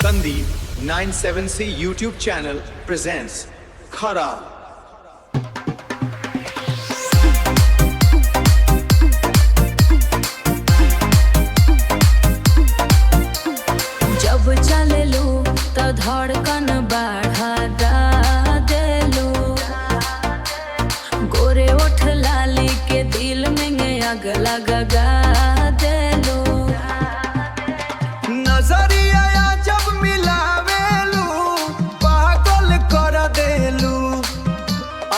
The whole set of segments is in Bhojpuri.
Sandeep 97C YouTube channel presents Khara. जब चलेलू तो धड़कन बढ़ा देलू, गोरे ओठ लाली के दिल में आग लगा देलू। नजरिया जब मिलावेलू पागल कर देलू,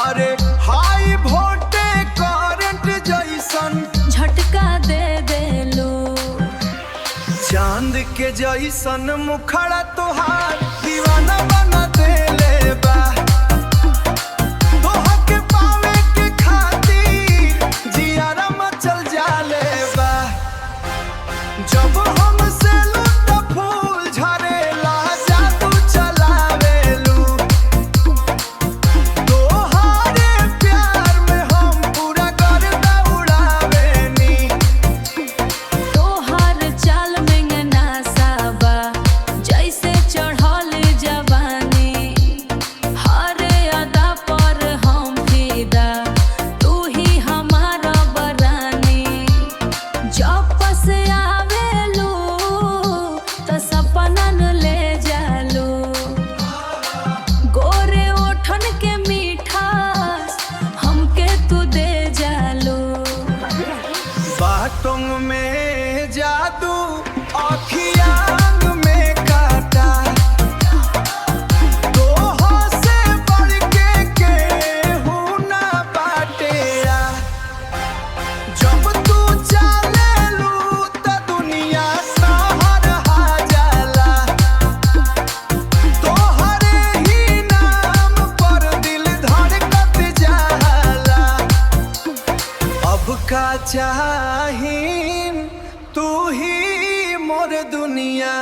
अरे हाई वोल्टे करंट जैसन झटका दे देलू। चांद के जैसन मुखड़ा तोहार दीवाना बना देले बा। तोहा के पावे के खातिर जियारा मचल जाले बा। जब हमसे लूट फूल झरेला जादू चलावेलू, तोहारे प्यार में हम पूरा गर्दा उड़ावेनी। तोहर चाल में नासाबा जैसे चढ़ल जवानी, हर अदा पर हम फिदा, तू ही हमारा बरानी। जब बस आवेलू तो सपनन ले जालू, गोरे ओठन के मीठास हमके तू दे जालू। बातों में जादू आँखियाँ में काटा, तोहा से बढ़ के केहू ना बाटेला। जब तू चलेलू तो दुनिया शहर हा जाला, तोहरे ही नाम पर दिल धड़कत जाला। अब का चाहिन तू ही मोर दुनिया,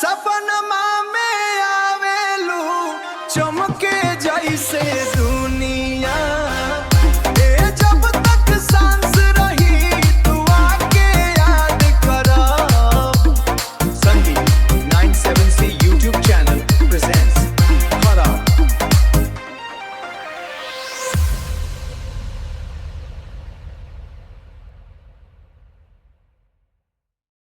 सपना